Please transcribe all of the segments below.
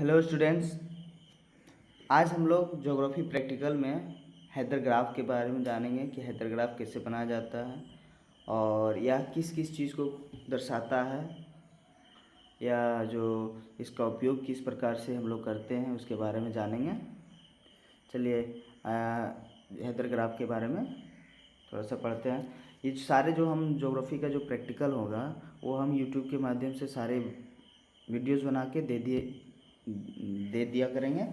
Hello students, आज हम लोग ज्योग्राफी प्रैक्टिकल में हैदर ग्राफ के बारे में जानेंगे कि हैदर ग्राफ कैसे बनाया जाता है और यह किस किस चीज़ को दर्शाता है या जो इसका उपयोग किस प्रकार से हम लोग करते हैं उसके बारे में जानेंगे। चलिए हैदर ग्राफ के बारे में थोड़ा सा पढ़ते हैं। ये सारे जो हम ज्योग्राफी का जो प्रैक्टिकल होगा वो हम यूट्यूब के माध्यम से सारे वीडियोज़ बना के दे दिया करेंगे।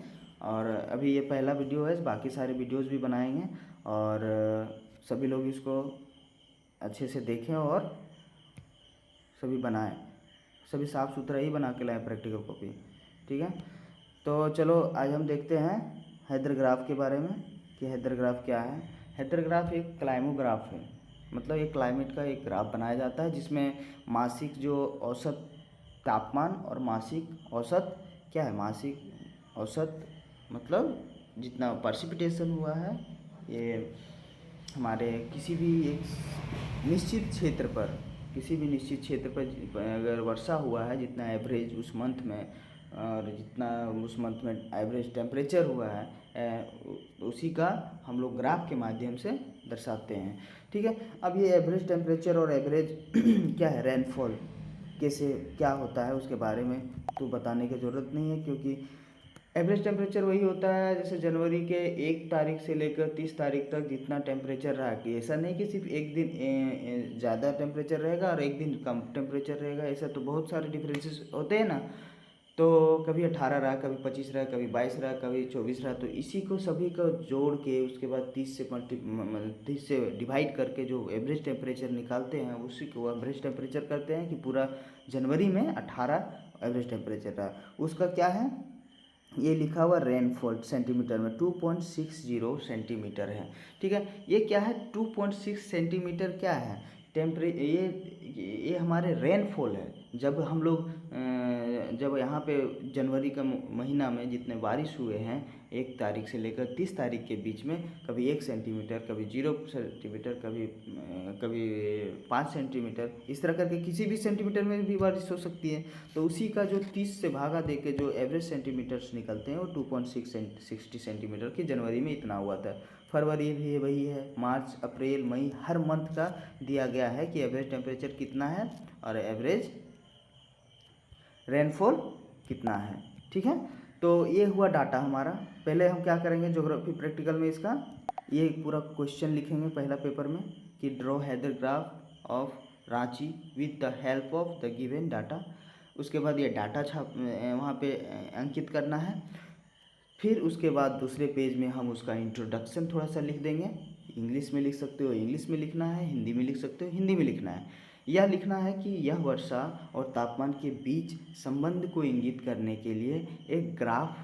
और अभी ये पहला वीडियो है, बाकी सारे वीडियोज़ भी बनाएंगे और सभी लोग इसको अच्छे से देखें और सभी बनाएं, सभी साफ़ सुथरा ही बना के लाएं प्रैक्टिकल कॉपी। ठीक है, तो चलो आज हम देखते हैं हैदर ग्राफ के बारे में कि हैदर ग्राफ क्या है। हैदर ग्राफ एक क्लाइमोग्राफ है, मतलब एक क्लाइमेट का एक ग्राफ बनाया जाता है जिसमें मासिक जो औसत तापमान और मासिक औसत क्या है, मासिक औसत मतलब जितना प्रेसिपिटेशन हुआ है ये हमारे किसी भी एक निश्चित क्षेत्र पर, किसी भी निश्चित क्षेत्र पर अगर वर्षा हुआ है, जितना एवरेज उस मंथ में और जितना उस मंथ में एवरेज टेम्परेचर हुआ है उसी का हम लोग ग्राफ के माध्यम से दर्शाते हैं। ठीक है, अब ये एवरेज टेम्परेचर और एवरेज क्या है रेनफॉल कैसे क्या होता है उसके बारे में तो बताने की ज़रूरत नहीं है, क्योंकि एवरेज टेम्परेचर वही होता है जैसे जनवरी के 1 तारीख से लेकर 30 तारीख तक जितना टेम्परेचर रहा, कि ऐसा नहीं कि सिर्फ एक दिन ज़्यादा टेम्परेचर रहेगा और एक दिन कम टेम्परेचर रहेगा, ऐसा तो बहुत सारे डिफरेंसेस होते हैं ना। तो कभी 18 रहा, कभी 25 रहा, कभी 22 रहा, कभी 24 रहा, तो इसी को सभी को जोड़ के उसके बाद 30 से डिवाइड करके जो एवरेज टेम्परेचर निकालते हैं उसी को एवरेज टेम्परेचर कहते हैं। कि पूरा जनवरी में 18 एवरेज टेम्परेचर रहा, उसका क्या है ये लिखा हुआ रेनफॉल सेंटीमीटर में 2.60 सेंटीमीटर है। ठीक है, ये क्या है 2.6 सेंटीमीटर क्या है ये हमारे रेनफॉल है। जब हम लोग जब यहाँ पे जनवरी का महीना में जितने बारिश हुए हैं 1 तारीख से लेकर 30 तारीख के बीच में, कभी 1 सेंटीमीटर, कभी 0 सेंटीमीटर, कभी 5 सेंटीमीटर, इस तरह करके किसी भी सेंटीमीटर में भी बारिश हो सकती है। तो उसी का जो 30 से भागा दे के जो एवरेज सेंटीमीटर्स निकलते हैं वो 2.60 सेंटीमीटर की जनवरी में इतना हुआ था। फरवरी भी वही है, मार्च, अप्रैल, मई, हर मंथ का दिया गया है कि एवरेज टेम्परेचर कितना है और एवरेज रेनफॉल कितना है। ठीक है, तो ये हुआ डाटा हमारा। पहले हम क्या करेंगे ज्योग्राफी प्रैक्टिकल में इसका ये पूरा क्वेश्चन लिखेंगे पहला पेपर में कि draw hythergraph of Ranchi with the help of the given data. उसके बाद ये डाटा वहाँ पे अंकित करना है। फिर उसके बाद दूसरे पेज में हम उसका इंट्रोडक्शन थोड़ा सा लिख देंगे। इंग्लिश में लिख सकते हो, इंग्लिश में लिखना है, हिंदी में लिख सकते हो, हिंदी में लिखना है। यह लिखना है कि यह वर्षा और तापमान के बीच संबंध को इंगित करने के लिए एक ग्राफ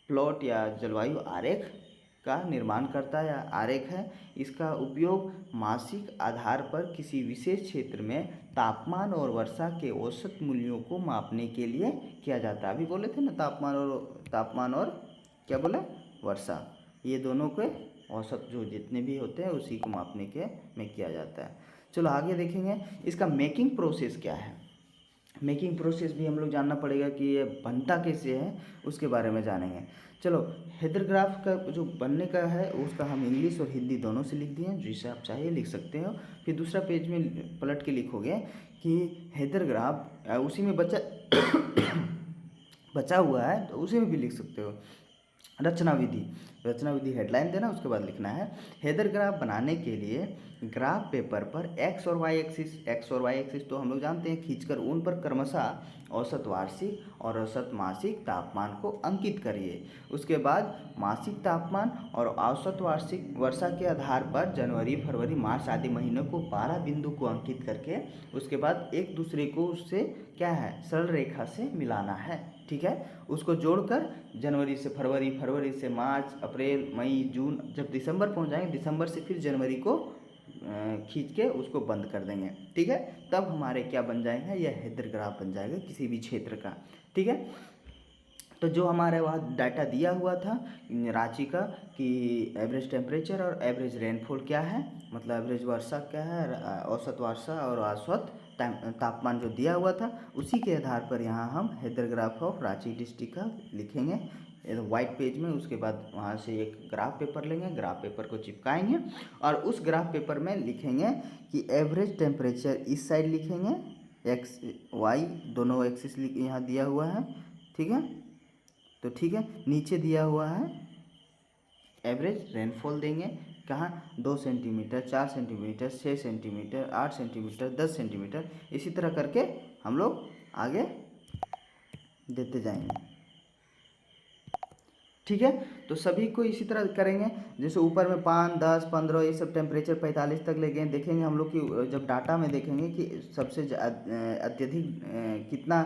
प्लॉट या जलवायु आरेख का निर्माण करता है या आरेख है। इसका उपयोग मासिक आधार पर किसी विशेष क्षेत्र में तापमान और वर्षा के औसत मूल्यों को मापने के लिए किया जाता है। अभी बोले थे ना तापमान और क्या बोले वर्षा, ये दोनों के औसत जो जितने भी होते हैं उसी को मापने के में किया जाता है। चलो आगे देखेंगे इसका मेकिंग प्रोसेस क्या है। मेकिंग प्रोसेस भी हम लोग जानना पड़ेगा कि ये बनता कैसे है, उसके बारे में जानेंगे। चलो हैदर ग्राफ का जो बनने का है उसका हम इंग्लिश और हिंदी दोनों से लिख दिए, जिसे आप चाहे लिख सकते हो। फिर दूसरा पेज में पलट के लिखोगे कि हैदर ग्राफ उसी में बचा हुआ है तो उसी में भी लिख सकते हो। रचना विधि हेडलाइन देना, उसके बाद लिखना है हैदर ग्राफ बनाने के लिए ग्राफ पेपर पर एक्स और वाई एक्सिस तो हम लोग जानते हैं खींचकर उन पर क्रमशः औसत वार्षिक और औसत मासिक तापमान को अंकित करिए। उसके बाद मासिक तापमान और औसत वार्षिक वर्षा के आधार पर जनवरी, फरवरी, मार्च आदि महीनों को 12 बिंदु को अंकित करके उसके बाद एक दूसरे को उससे क्या है सरल रेखा से मिलाना है। ठीक है, उसको जोड़कर जनवरी से फरवरी, फरवरी से मार्च, अप्रैल, मई, जून, जब दिसंबर पहुंच जाएंगे दिसंबर से फिर जनवरी को खींच के उसको बंद कर देंगे। ठीक है, तब हमारे क्या बन जाएगा, यह हैदर ग्राफ बन जाएगा किसी भी क्षेत्र का। ठीक है, तो जो हमारे वहाँ डाटा दिया हुआ था रांची का कि एवरेज टेम्परेचर और एवरेज रेनफॉल क्या है, मतलब एवरेज वर्षा क्या है, औसत वर्षा और औसत तापमान जो दिया हुआ था उसी के आधार पर यहाँ हम hythergraph of Ranchi district का लिखेंगे वाइट पेज में। उसके बाद वहाँ से एक ग्राफ पेपर लेंगे, ग्राफ पेपर को चिपकाएंगे और उस ग्राफ पेपर में लिखेंगे कि एवरेज टेम्परेचर इस साइड लिखेंगे, एक्स वाई दोनों एक्सिस यहाँ दिया हुआ है, ठीक है। तो ठीक है, नीचे दिया हुआ है एवरेज रेनफॉल देंगे, कहाँ 2 centimetre, 4 centimetre, 6 centimetre, 8 centimetre, 10 centimetre, इसी तरह करके हम लोग आगे देते जाएंगे, ठीक है। तो सभी को इसी तरह करेंगे, जैसे ऊपर में 5, 10, 15 ये सब टेम्परेचर 45 तक ले गए। देखेंगे हम लोग कि जब डाटा में देखेंगे कि सबसे अत्यधिक कितना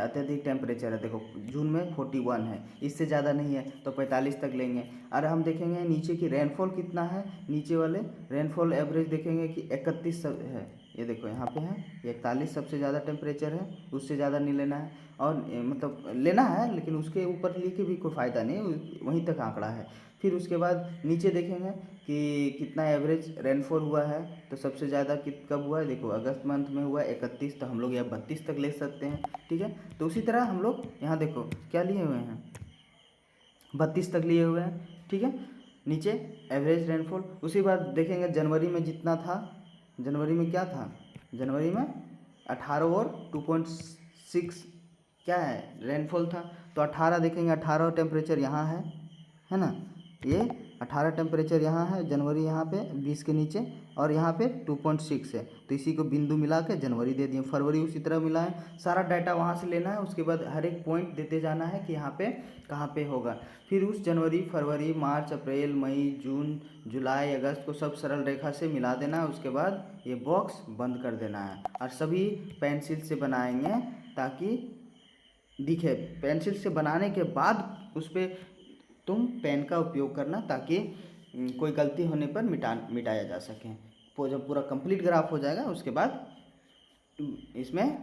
अत्यधिक टेम्परेचर है। देखो जून में 41 है, इससे ज़्यादा नहीं है तो 45 तक लेंगे। और हम देखेंगे नीचे की रेनफॉल कितना है, नीचे वाले रेनफॉल एवरेज देखेंगे कि 31 है, ये देखो यहाँ पे है 41 सबसे ज़्यादा टेम्परेचर है, उससे ज़्यादा नहीं लेना है। और मतलब लेना है लेकिन उसके ऊपर लिख के भी कोई फ़ायदा नहीं, वहीं तक आंकड़ा है। फिर उसके बाद नीचे देखेंगे कि कितना एवरेज रेनफॉल हुआ है, तो सबसे ज़्यादा कब हुआ है, देखो अगस्त मंथ में हुआ 31, तो हम लोग यहाँ 32 तक ले सकते हैं, ठीक है। तो उसी तरह हम लोग यहाँ देखो क्या लिए हुए हैं, 32 तक लिए हुए हैं, ठीक है। नीचे एवरेज रेनफॉल, उसी बाद देखेंगे जनवरी में जितना था, जनवरी में क्या था, जनवरी में 18 और 2.6 क्या है रेनफॉल था। तो 18 देखेंगे, 18 टेम्परेचर यहाँ है ना, ये 18 टेम्परेचर यहाँ है, जनवरी यहाँ पे 20 के नीचे, और यहाँ पे 2.6 है, तो इसी को बिंदु मिला के जनवरी दे दिए। फरवरी उसी तरह मिला है, सारा डाटा वहाँ से लेना है। उसके बाद हर एक पॉइंट देते जाना है कि यहाँ पे कहाँ पे होगा। फिर उस जनवरी, फरवरी, मार्च, अप्रैल, मई, जून, जुलाई, अगस्त को सब सरल रेखा से मिला देना है। उसके बाद ये बॉक्स बंद कर देना है और सभी पेंसिल से बनाएंगे ताकि दिखे। पेंसिल से बनाने के बाद उस पर तुम पेन का उपयोग करना ताकि कोई गलती होने पर मिटाया जा सके। तो जब पूरा कंप्लीट ग्राफ हो जाएगा उसके बाद इसमें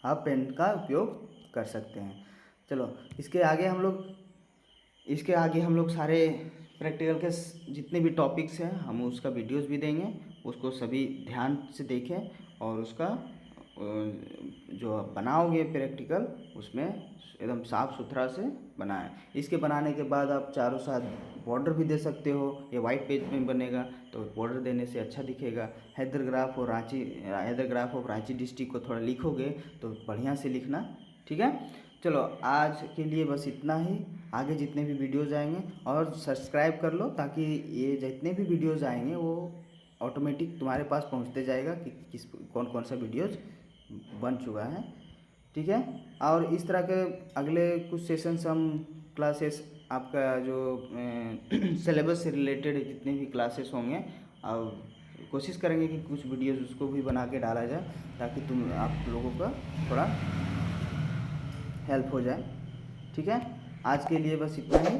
आप पेन का उपयोग कर सकते हैं। चलो इसके आगे हम लोग सारे प्रैक्टिकल के जितने भी टॉपिक्स हैं हम उसका वीडियोस भी देंगे, उसको सभी ध्यान से देखें और उसका जो बनाओगे प्रैक्टिकल उसमें एकदम साफ़ सुथरा से बनाएं। इसके बनाने के बाद आप चारों साइड बॉर्डर भी दे सकते हो, ये वाइट पेज में बनेगा तो बॉर्डर देने से अच्छा दिखेगा। Hythergraph of Ranchi district को थोड़ा लिखोगे तो बढ़िया से लिखना, ठीक है। चलो आज के लिए बस इतना ही, आगे जितने भी वीडियोज़ आएंगे और सब्सक्राइब कर लो ताकि ये जितने भी वीडियोज़ आएंगे वो ऑटोमेटिक तुम्हारे पास पहुंचते जाएगा कि कौन कौन सा वीडियोज़ बन चुका है, ठीक है। और इस तरह के अगले कुछ सेशंस हम क्लासेस आपका जो सिलेबस से रिलेटेड जितने भी क्लासेस होंगे और कोशिश करेंगे कि कुछ वीडियोस उसको भी बना के डाला जाए ताकि आप लोगों का थोड़ा हेल्प हो जाए, ठीक है। आज के लिए बस इतना ही।